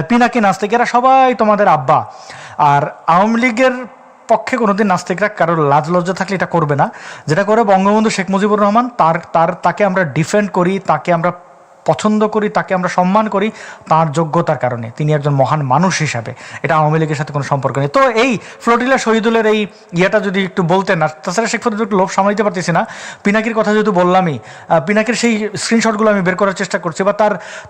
পিনাকি নাস্তিক, এরা সবাই তোমাদের আব্বা। আর আওয়ামী লীগের পক্ষে কোনোদিন নাস্তিকরা কারোর লাজ লজ্জা থাকলে এটা করবে না। যেটা করে বঙ্গবন্ধু শেখ মুজিবুর রহমান, তাকে আমরা ডিফেন্ড করি, তাকে আমরা পছন্দ করি, তাকে আমরা সম্মান করি তার যোগ্যতার কারণে, তিনি একজন মহান মানুষ হিসাবে। এটা আওয়ামী লীগের সাথে কোনো সম্পর্ক নেই। তো এই ফ্লোটিলা শহীদুলের এই ইয়েটা যদি একটু বলতেন না, তাছাড়া শেখ ফরিদুল একটু লোভ সামলাইতে পারতেছি না। পিনাকির কথা যেহেতু বললামই, পিনাকির সেই স্ক্রিনশটগুলো আমি বের করার চেষ্টা করছি, বা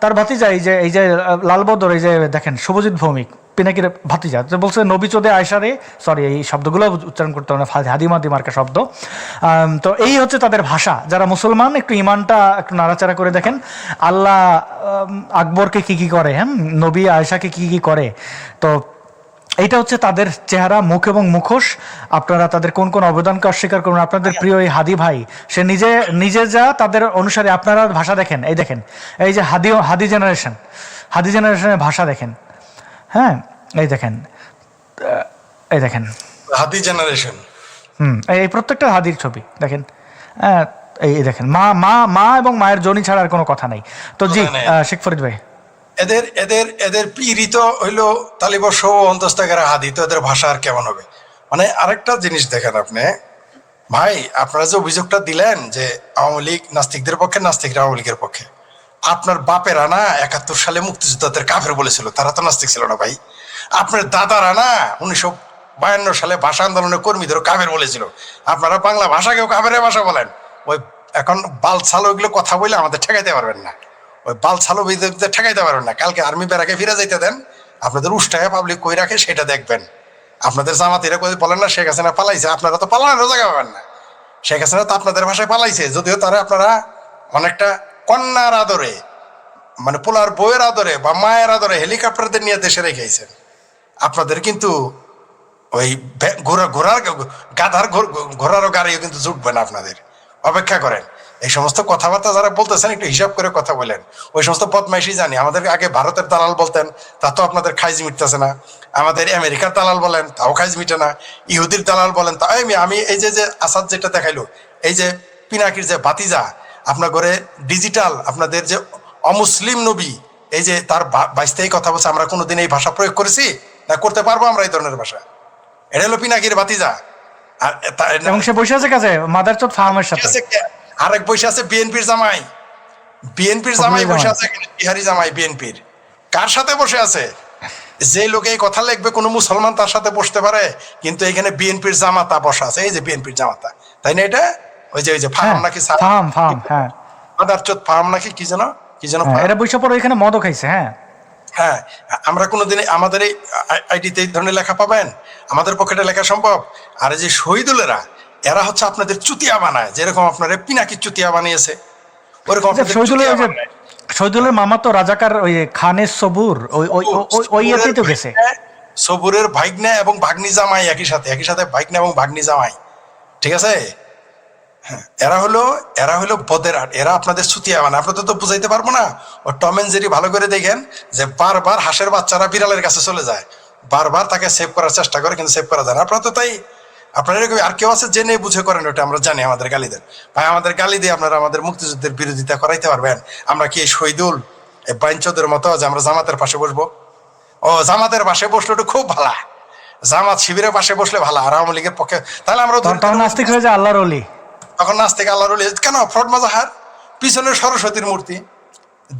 তার ভাতিজা এই যে লালবদর, এই যে দেখেন শুভজিৎ ভৌমিক, পিনাকির ভাতিজা, বলছে নবী চোদে আয়সারে, সরি এই শব্দগুলো উচ্চারণ করতে হবে না, হাদিমাদি মার্কা শব্দ। তো এই হচ্ছে তাদের ভাষা। যারা মুসলমান একটু ইমানটা একটু নাড়াচাড়া করে দেখেন, আল্লাহ আকবরকে কি কি করে, হ্যাঁ, নবী আয়সাকে কি কি করে। তো এইটা হচ্ছে তাদের চেহারা, মুখ এবং মুখোশ। আপনারা তাদের কোন কোন অবদানকে অস্বীকার করবেন। আপনাদের প্রিয় এই হাদি ভাই, সে নিজে যা তাদের অনুসারে, আপনারা ভাষা দেখেন, এই দেখেন, এই যে হাদি জেনারেশনের ভাষা দেখেন, হ্যাঁ, এই দেখেন হাদি জেনারেশন, এই প্রত্যেকটা হাদির ছবি দেখেন। এই দেখেন, মা এবং মায়ের জনি ছাড়া আর কোনো কথা নাই। তো জি শেখ ফরিদ ভাই, এদের পীড়িত হইলো তালিবর্ষ অন্তস্থাগারা হাদি, তো এদের ভাষা আর কেমন হবে? মানে আরেকটা জিনিস দেখেন আপনি ভাই, আপনারা যে অভিযোগটা দিলেন যে আওয়ামী লীগ নাস্তিকদের পক্ষে, নাস্তিকরা আওয়ামী লীগের পক্ষে, আপনার বাপেরা না 71 সালে মুক্তিযোদ্ধাদের কাফের বলেছিল, তারা তো নাস্তিক ছিল না ভাই। আপনার দাদারা না 1952 সালে ভাষা আন্দোলনের কর্মীদের কাফের বলেছিল। আপনারা বাংলা ভাষাকেও কাফের ভাষা বলেন। ওই এখন বাল ছালো ওইগুলো কথা বলে আমাদের ঠেকাইতে পারবেন না, ওই বাল ছালো বিদ্যুৎ ঠেকাইতে পারবেন না। কালকে আর্মি ব্যারাকে ফিরে যাইতে দেন, আপনাদের উষ্টায় পাবলিক কই রাখে সেটা দেখবেন। আপনাদের জামাতিরা কই বলেন না শেখ হাসিনা পালাইছে, আপনারা তো পালানোর জায়গা পাবেন না। শেখ হাসিনা তো আপনাদের ভাষায় পালাইছে, যদিও তারা আপনারা অনেকটা কন্যার আদরে, মানে পোলার বউয়ের আদরে বা মায়ের আদরে হেলিকপ্টারদের নিয়ে দেশে রেখেছেন। আপনাদের কিন্তু ওই ঘোড়ারও গাড়িও কিন্তু জুটবে না আপনাদের, অপেক্ষা করেন। এই সমস্ত কথাবার্তা যারা বলতেছেন একটু হিসাব করে কথা বলেন। ওই সমস্ত বদমাইশি জানি, আমাদের আগে ভারতের দালাল বলতেন, তা তো আপনাদের খাইজ মিটতেছে না। আমাদের আমেরিকার দালাল বলেন, তাও খাইজ মিটে না। ইহুদির দালাল বলেন, তা আমি এই যে আসাদ যেটা দেখাইলো, এই যে পিনাকির যে ভাতিজা, আপনার ঘরে ডিজিটাল আপনাদের যে অমুসলিম নবী, এই যে তার বাইশতেই কথা বলছে, আমরা কোনোদিন এই ভাষা প্রয়োগ করেছি না? করতে পারবো আমরা এই ধরনের ভাষা? এটা হলো পিনাকির ভাতিজা। এবং সে বসে আছে কাছে মাদারচোদ ফার্মের সাথে। আরেক বসে আছে বিএনপির জামাই, বসে আছে, বিহারি জামাই বিএনপির। কার সাথে বসে আছে? যে লোকে এই কথা লিখবে কোন মুসলমান তার সাথে বসতে পারে, কিন্তু এখানে বিএনপির জামাতা বসা আছে, এই যে বিএনপির জামাতা, তাই না? এটা ওই যে ফার্ম নাকি, ফার্ম, হ্যাঁ, মাদারচোদ ফার্ম নাকি কি যেন এরা বসে পড়ে এখানে মদও খাইছে। হ্যাঁ, আমরা কোনোদিন আমাদের এই আইডিতে এই ধরনের লেখা পাবেন? আমাদের পকেটে লেখা সম্ভব? আর এই যে শহীদুলেরা, এরা হচ্ছে আপনাদের চুতিয়া বানায়, যেরকম আপনার পিনাকি চুতিয়া বানিয়েছে, ওরকম শহীদুলের মামা তো রাজাকার, ওই খানের সবুর, ওই ইয়েতেই তো গেছে। সবুরের ভাগ্নে এবং ভাগ্নি জামাই একই সাথে ভাগ্নে এবং ভাগ্নি জামাই, ঠিক আছে? এরা হলো বদের আট, এরা আপনাদের ছুতিয়া মানে আপনাদের তো বুঝাইতে পারবো না। ও টম এন্ড জেরি ভালো করে দেখেন, যে বারবার হাঁসের বাচ্চারা বিড়ালের কাছে চলে যায়, বারবার তাকে সেভ করার চেষ্টা করে, কিন্তু সেভ করা যায় না। আপনারা তো তাই, আপনারা এরকম আর কেউ আছে জেনে বুঝে করেন ওটা, আমরা জানি। আমাদের গালি দেন ভাই, আমাদের গালি দিয়ে আপনারা আমাদের মুক্তিযুদ্ধের বিরোধিতা করাইতে পারবেন? আমরা কি এই শহীদুল এই বাইনচোদের মতো যে আমরা জামাতের পাশে বসবো? ও জামাতের পাশে বসলে তো খুব ভালো, জামাত শিবিরের পাশে বসলে ভালো, আর আওয়ামী লীগের পক্ষে তাহলে আমরা নাস্তিক হয়ে যায় আল্লাহর ওলি। তখন নাস্তিক আল্লাহর ওলি কেন? ফ্রড মাজাহার, পিছনে সরস্বতীর মূর্তি,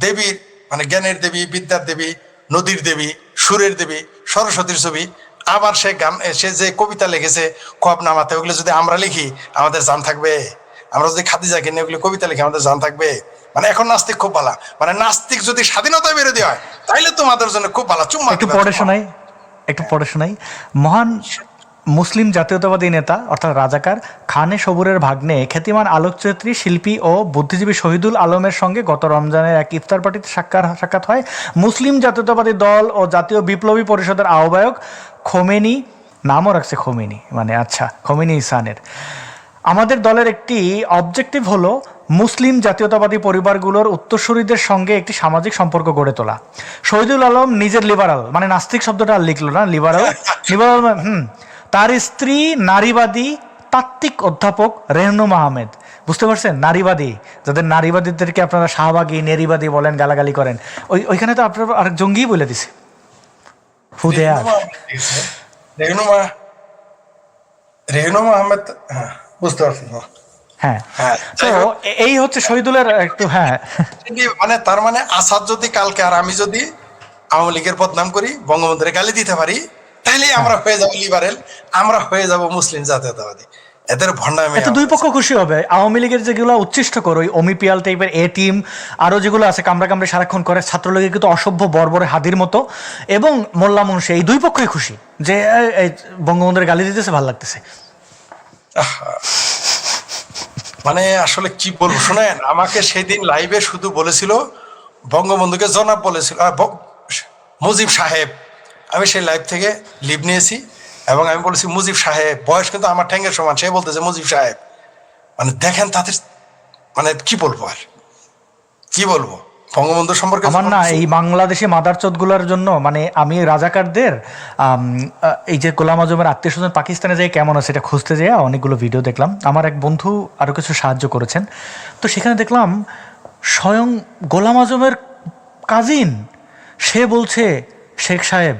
দেবীর মানে জ্ঞানের দেবী, বিদ্যার দেবী, নদীর দেবী, সুরের দেবী, সরস্বতীর ছবি। আবার সে যে কবিতা লিখেছে খোয়াবনামাতে, ওগুলো যদি আমরা লিখি আমাদের জান থাকবে? আমরা যদি খাদিজাকে নিয়ে ওগুলো কবিতা লিখি আমাদের জান থাকবে? মানে এখন নাস্তিক খুব ভালো, মানে নাস্তিক যদি স্বাধীনতা বিরোধী হয় তাইলে তোমাদের জন্য খুব ভালো। একটু পড়ে শোনাই। মহান মুসলিম জাতীয়তাবাদী নেতা অর্থাৎ রাজাকার খানে সবুরের ভাগ্নে খ্যাতিমান আলোকচিত্রী শিল্পী ও বুদ্ধিজীবী শহীদুল আলমের সঙ্গে গত রমজানের এক ইফতার পার্টিতে সাক্ষাৎ হয় মুসলিম জাতীয়তাবাদী দল ও জাতীয় বিপ্লবী পরিষদের আহ্বায়ক খোমেনি, নামও রাখছে খোমেনি, মানে আচ্ছা খোমেনি ইসানের। আমাদের দলের একটি অবজেক্টিভ হলো মুসলিম জাতীয়তাবাদী পরিবারগুলোর উত্তরসূরিদের সঙ্গে একটি সামাজিক সম্পর্ক গড়ে তোলা। শহীদুল আলম নিজের লিবারাল, মানে নাস্তিক শব্দটা আর লিখলো না, লিবারাল। তার স্ত্রী নারীবাদী তাত্ত্বিক অধ্যাপক রেহনুমা আহমেদ। বুঝতে পারছেন? নারীবাদী, যাদের নারীবাদীদেরকে আপনারা শাহবাগী, নেরিবাদী বলেন, গালাগালি করেন, ওইখানে তো আপনারা আরেক জঙ্গি বলে দিছে। হু দে আর। রেহনুমা আহমেদ লিখেছে। রেহনুমা রেহনুমা আহমেদ, হ্যাঁ বুঝতে পারছি। হ্যাঁ, হ্যাঁ, তো যাই হোক, এই হচ্ছে শহীদুলের একটু, হ্যাঁ মানে তার মানে আসাদ যদি কালকে আর আমি যদি আওয়ামী লীগের বদনাম করি, বঙ্গবন্ধুরে গালি দিতে পারি, তাহলে হ্যাঁ, আমরা হয়ে যাবো লিবারেল, আমরা হয়ে যাব মুসলিম জাতীয়তাবাদী। এদের ভণ্ডামি এতে দুই আমার পক্ষ কাছে। খুশি হবে। আওয়ামী লীগের যেগুলো উচ্ছিষ্ট করো, ওই অমিপিয়াল টাইপের এ টিম, আরো যেগুলো আছে কামড়া কামড়ে সারাক্ষণ করে, ছাত্রলীগের কিন্তু অসভ্য বর্বরে হাদির মতো, এবং মোল্লা মুন্সি, এই দুই পক্ষই খুশি যে এই বঙ্গবন্ধুর গালি দিতেছে, ভালো লাগতেছে। মানে আসলে কি বলবো, শোনেন, আমাকে সেদিন লাইভে শুধু বলেছিল বঙ্গবন্ধুকে জনাব বলেছিল, মুজিব সাহেব। আমি সেই লাইভ থেকে লিভ নিয়েছি এবং আমি বলেছি মুজিব সাহেব, বয়স কিন্তু আমার ঠ্যাঙ্গের সমান, সে বলতেছে মুজিব সাহেব। মানে দেখেন তাদের, মানে কি বলবো আর, কি বলবো বঙ্গবন্ধু সম্পর্কে আমার না এই বাংলাদেশি মাদারচোদ গুলার জন্য, মানে আমি রাজাকারদের এই যে গোলাম আজমের আত্মীয় স্বজন পাকিস্তানে যাই কেমন আছে এটা খুঁজতে যেয়ে অনেকগুলো ভিডিও দেখলাম। আমার এক বন্ধু আরও কিছু সাহায্য করেছেন, তো সেখানে দেখলাম স্বয়ং গোলাম আজমের কাজিন সে বলছে শেখ সাহেব,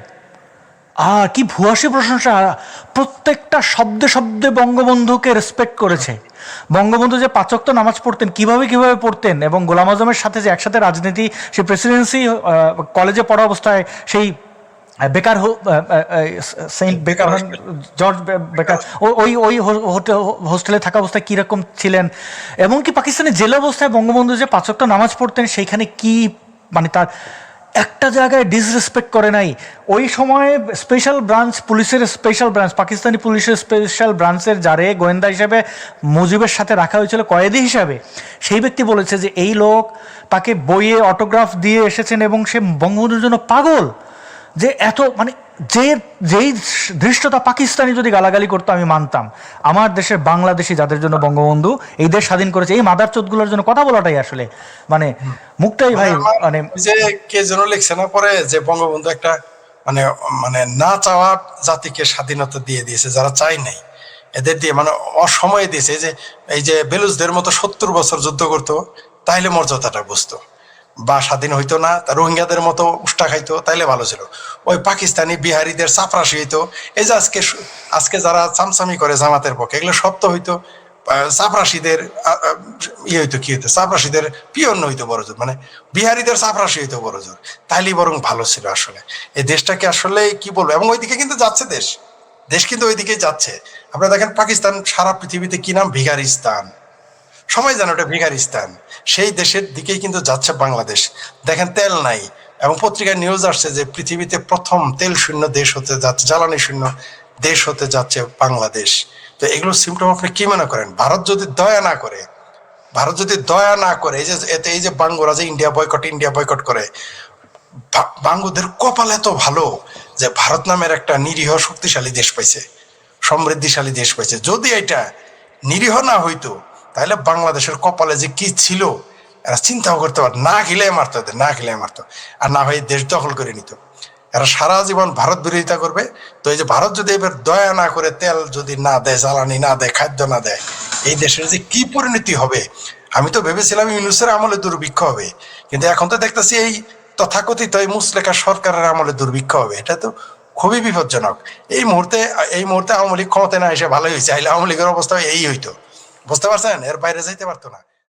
কি ভুয়াশি প্রশংসা, প্রত্যেকটা শব্দে শব্দে বঙ্গবন্ধুকে রেসপেক্ট করেছে। বঙ্গবন্ধু যে পাঁচ ওয়াক্ত নামাজ পড়তেন, কিভাবে কিভাবে পড়তেন, এবং গোলাম আজমের সাথে যে একসাথে রাজনীতি, সেই প্রেসিডেন্সি কলেজে পড়া অবস্থায় সেই বেকার সেন্ট বেকার, জর্জ বেকার, ওই ওই হোস্টেলে থাকা অবস্থায় কীরকম ছিলেন, এমনকি পাকিস্তানের জেল অবস্থায় বঙ্গবন্ধু যে পাঁচ ওয়াক্ত নামাজ পড়তেন সেইখানে কি, মানে তার একটা জায়গায় ডিসরেসপেক্ট করে নাই। ওই সময়ে স্পেশাল ব্রাঞ্চ, পুলিশের স্পেশাল ব্রাঞ্চ, পাকিস্তানি পুলিশের স্পেশাল ব্রাঞ্চের যারে গোয়েন্দা হিসেবে মুজিবের সাথে রাখা হয়েছিল কয়েদি হিসাবে, সেই ব্যক্তি বলেছে যে এই লোক তাকে বইয়ে অটোগ্রাফ দিয়ে এসেছেন এবং সে বঙ্গবন্ধুর জন্য পাগল। যে এত, মানে যেই ধৃষ্টতা পাকিস্তানি যদি গালাগালি করতো আমি মানতাম, আমার দেশের বাংলাদেশি যাদের জন্য বঙ্গবন্ধু এই দেশ স্বাধীন করেছে, এই মাদারচোদগুলোর জন্য কথা বলাটাই আসলে মানে মুখটাই ভাই, মানে যে কে যেন লিখছে না পরে যে বঙ্গবন্ধু একটা মানে মানে না চাওয়া জাতিকে স্বাধীনতা দিয়ে দিয়েছে, যারা চাই নাই এদের দিয়ে মানে অসময়ে দিয়েছে। এই যে বেলুচদের মতো 70 বছর যুদ্ধ করতো, তাইলে মর্যাদাটা বুঝতো, বা স্বাধীন হইতো না। তা রোহিঙ্গাদের মতো উষ্টা খাইতো, তাইলে ভালো ছিল। ওই পাকিস্তানি বিহারিদের চাপরাশি হইতো। এই যে আজকে আজকে যারা চামচামি করে জামাতের পক্ষে, এগুলো সত্য হইতো। চাপরাশিদের ইয়ে হইতো, কি হইতো, চাপরাশিদের পিয়ন হইতো বড় জোর, মানে বিহারিদের চাপরাশি হইতো বড় জোর, তাইলেই বরং ভালো ছিল। আসলে এই দেশটাকে আসলে কি বলবো, এবং ওইদিকে কিন্তু যাচ্ছে দেশ, দেশ কিন্তু ওইদিকেই যাচ্ছে। আপনারা দেখেন পাকিস্তান সারা পৃথিবীতে কি নাম, ভিখারিস্তান, সবাই জানে ওটা ভিখারিস্তান। সেই দেশের দিকেই কিন্তু যাচ্ছে বাংলাদেশ। দেখেন তেল নাই, এবং পত্রিকায় নিউজ আসছে যে পৃথিবীতে প্রথম তেল শূন্য দেশ হতে যাচ্ছে, জ্বালানি শূন্য দেশ হতে যাচ্ছে বাংলাদেশ। তো এগুলো সিমটম আপনি কি মনে করেন? ভারত যদি দয়া না করে, ভারত যদি দয়া না করে, এই যে এতে এই যে বাঙ্গুরা যে ইন্ডিয়া বয়কট করে, বাঙ্গুদের কপাল এত ভালো যে ভারত নামের একটা নিরীহ শক্তিশালী দেশ পাইছে, সমৃদ্ধিশালী দেশ পাইছে। যদি এটা নিরীহ না হইতো, তাহলে বাংলাদেশের কপালে যে কি ছিল এরা চিন্তাও করতে পারত না, খেলে মারতো, এদের না খেলে মারতো, আর না হয় দেশ দখল করে নিত। এরা সারা জীবন ভারত বিরোধিতা করবে। তো এই যে ভারত যদি এবার দয়া না করে, তেল যদি না দেয়, জ্বালানি না দেয়, খাদ্য না দেয়, এই দেশের যে কি পরিণতি হবে। আমি তো ভেবেছিলাম ইউনূসের আমলে দুর্ভিক্ষ হবে, কিন্তু এখন তো দেখতেছি এই তথাকথিত এই মুসলেকা সরকারের আমলে দুর্ভিক্ষ হবে। এটা তো খুবই বিপজ্জনক। এই মুহূর্তে আওয়ামী লীগ ক্ষমতায় না এসে ভালোই হয়েছে, আইলে আওয়ামী লীগের অবস্থা এই হইতো। বুঝতে পারছেন? এর বাইরে যাইতে পারতো না।